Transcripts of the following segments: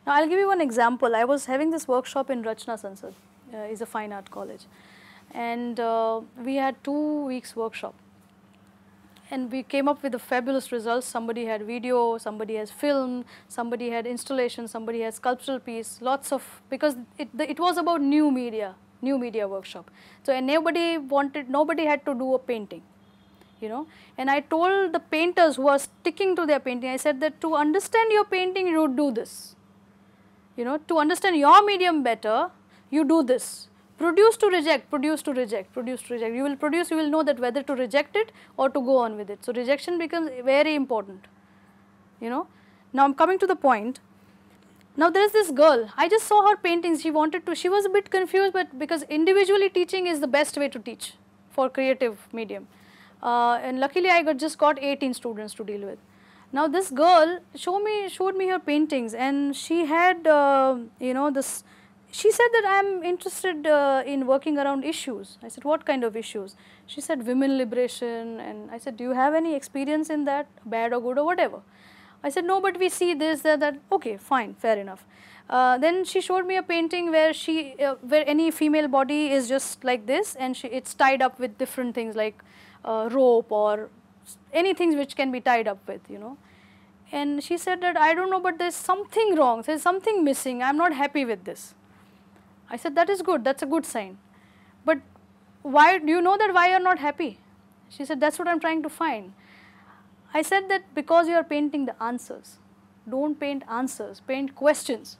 Now, I'll give you one example. I was having this workshop in Rachna Sansad, is a fine art college, and we had 2 weeks workshop, and we came up with the fabulous results. Somebody had video, somebody has film, somebody had installation, somebody has sculptural piece, lots of, because it was about new media workshop. So, and nobody had to do a painting, you know, and I told the painters who are sticking to their painting, I said that to understand your painting, you do this, you know, to understand your medium better, you do this. Produce to reject, produce to reject, produce to reject. You will produce, you will know that whether to reject it or to go on with it. So, rejection becomes very important, you know. Now, I am coming to the point. Now, there is this girl, I just saw her paintings, she was a bit confused, but because individually teaching is the best way to teach for creative medium. And luckily, I just got 18 students to deal with. Now, this girl showed me her paintings, and she had, you know, this. She said that I am interested in working around issues. I said, what kind of issues? She said, women liberation, and I said, do you have any experience in that, bad or good or whatever? I said, no, but we see this, that, okay, fine, fair enough. Then she showed me a painting where where any female body is just like this, and it's tied up with different things like rope or anything which can be tied up with, you know. And she said that, I don't know, but there's something wrong, there's something missing, I'm not happy with this. I said, that is good, that's a good sign. But why, do you know that why you are not happy? She said, that's what I'm trying to find. I said that because you are painting the answers. Don't paint answers, paint questions,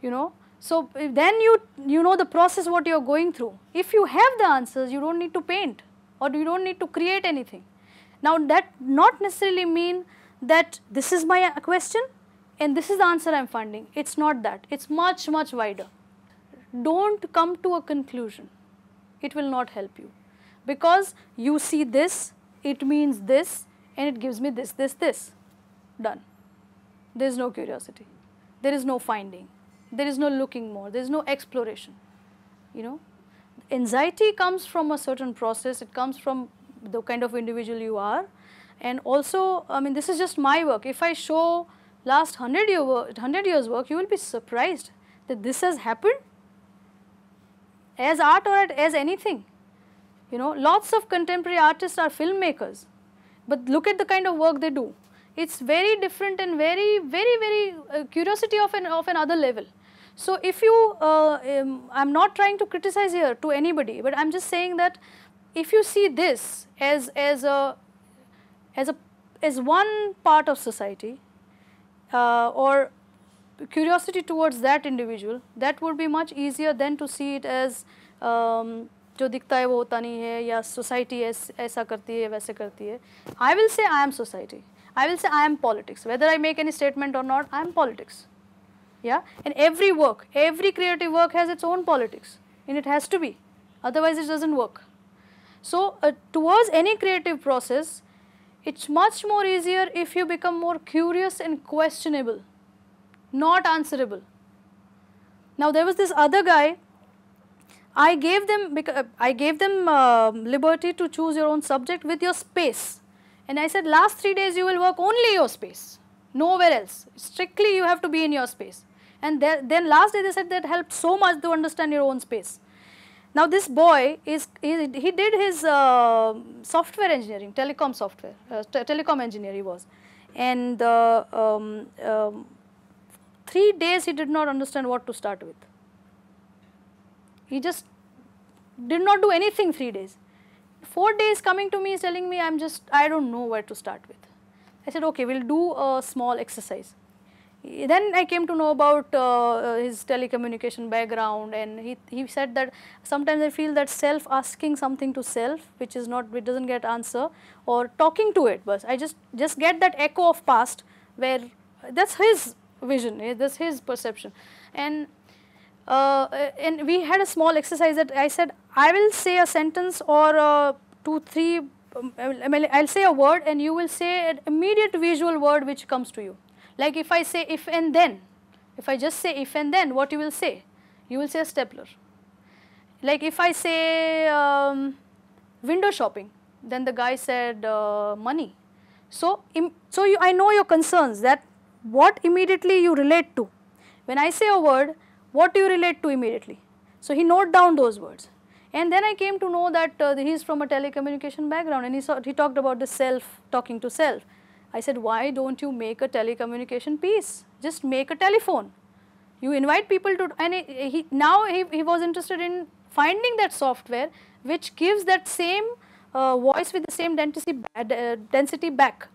you know. So, then you know the process what you are going through. If you have the answers, you don't need to paint or you don't need to create anything. Now, that not necessarily mean that this is my question and this is the answer I am finding. It's not that, it's much, much wider. Don't come to a conclusion, it will not help you, because you see this, it means this, and it gives me this, done. There is no curiosity, there is no finding, there is no looking more, there is no exploration, you know. Anxiety comes from a certain process, it comes from the kind of individual you are, and also, I mean, this is just my work. If I show last 100 years work, you will be surprised that this has happened as art or as anything, you know. Lots of contemporary artists are filmmakers, but look at the kind of work they do. It's very different and very curiosity of another level. So, if you, I'm not trying to criticize here to anybody, but I'm just saying that if you see this as one part of society or curiosity towards that individual, that would be much easier than to see it as जो दिखता है वो होता नहीं है, या society ऐसा करती है वैसे करती है. I will say I am society, I will say I am politics, whether I make any statement or not, I am politics, yeah. And every work, every creative work has its own politics, and it has to be, otherwise it doesn't work. So, towards any creative process, it's much more easier if you become more curious and questionable, not answerable. Now, there was this other guy, I gave them liberty to choose your own subject with your space, and I said last 3 days you will work only your space, nowhere else, strictly you have to be in your space. And then last day they said that helped so much to understand your own space. Now, this boy he did his software engineering, telecom software, telecom engineer he was, and 3 days he did not understand what to start with. He just did not do anything 3 days. 4 days coming to me is telling me I don't know where to start with. I said, okay, we'll do a small exercise. Then I came to know about his telecommunication background, and he said that sometimes I feel that self asking something to self which doesn't get answer, or talking to it, but I just get that echo of past where that's his vision, that's his perception. And we had a small exercise that I said, I will say a sentence or 2, 3, I'll say a word and you will say an immediate visual word which comes to you. Like if I say if and then, if I just say if and then, what you will say? You will say a stapler. Like if I say window shopping, then the guy said money. So I know your concerns, that what immediately you relate to. When I say a word, what do you relate to immediately? So he noted down those words. And then I came to know that he's from a telecommunication background, and he talked about the self, talking to self. I said, why don't you make a telecommunication piece? Just make a telephone. You invite people to, and he was interested in finding that software which gives that same voice with the same density back.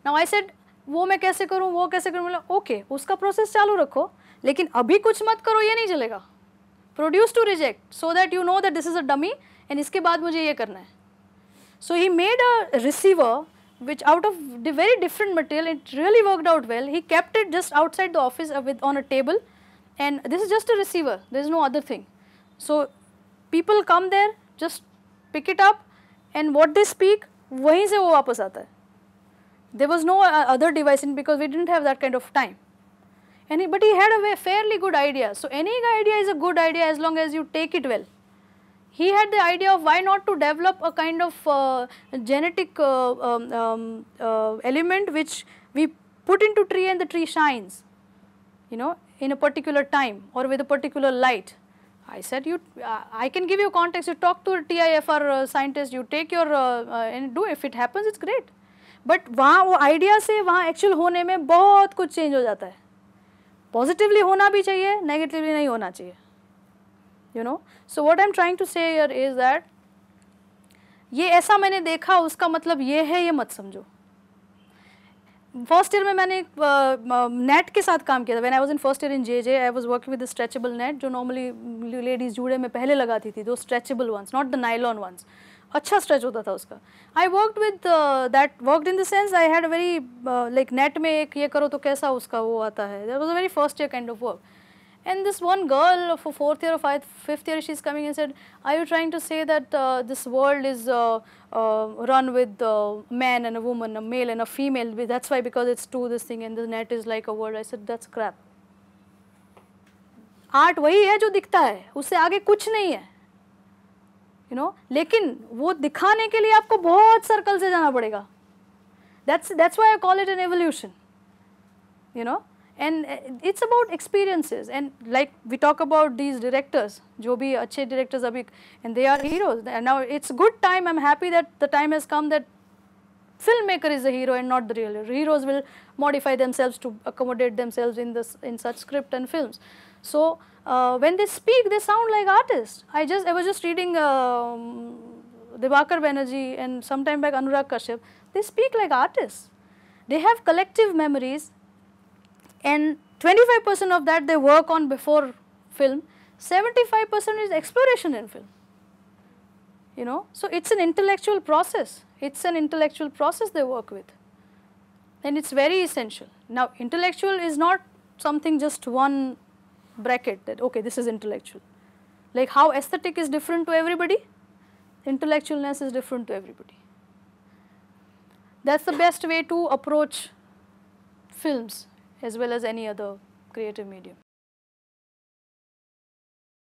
Now I said, वो मैं कैसे करूँ, वो कैसे करूँ, मतलब okay उसका process चालू रखो, लेकिन अभी कुछ मत करो, ये नहीं चलेगा. Produce to reject, so that you know that this is a dummy, and इसके बाद मुझे ये करना है. So he made a receiver which out of the very different material, it really worked out well. He kept it just outside the office on a table, and this is just a receiver, there is no other thing. So people come there, just pick it up, and what they speak, वहीं से वो वापस आता है. There was no other device in, because we didn't have that kind of time. But he had a fairly good idea. So any idea is a good idea as long as you take it well. He had the idea of why not to develop a kind of genetic element which we put into tree and the tree shines, you know, in a particular time or with a particular light. I said, I can give you context, you talk to a TIFR scientist, you take your and do, if it happens it's great. But वहाँ वो idea से वहाँ actual होने में बहुत कुछ change हो जाता है. Positively होना भी चाहिए, negatively नहीं होना चाहिए. You know, so what I'm trying to say here is that ये ऐसा मैंने देखा, उसका मतलब ये है, ये मत समझो. फर्स्ट ईयर में मैंने नेट के साथ काम किया था. When I was in first year in JJ, I was working with stretchable net, जो नॉर्मली लेडीज जूड़े में पहले लगाती थी, दो stretchable ones, not the nylon ones. अच्छा स्ट्रेच होता था उसका. I worked with that, worked in the sense I had a very like net में एक ये करो तो कैसा उसका वो आता है. That was a very first year kind of work. And this one girl for 4th year or 5th year, she's coming and said, are you trying to say that this world is run with man and a woman, a male and a female, that's why because it's two this thing and the net is like a world. I said, that's crap. Art वही है जो दिखता है, उससे आगे कुछ नहीं है, you know, लेकिन वो दिखाने के लिए आपको बहुत सर्कल से जाना पड़ेगा. That's why I call it an evolution, you know. And it's about experiences, and like we talk about these directors, जो भी अच्छे directors अभी, and they are heroes. And now it's good time, I'm happy that the time has come that filmmaker is the hero and not the real hero. Heroes will modify themselves to accommodate themselves in such script and films. So when they speak, they sound like artists. I was just reading Diwakar Banerjee and sometime back Anurag Kashyap. They speak like artists. They have collective memories. And 25% of that they work on before film, 75% is exploration in film, you know. So it's an intellectual process, it's an intellectual process they work with, and it's very essential. Now intellectual is not something just one bracket that okay this is intellectual. Like how aesthetic is different to everybody, intellectualness is different to everybody. That's the best way to approach films as well as any other creative medium.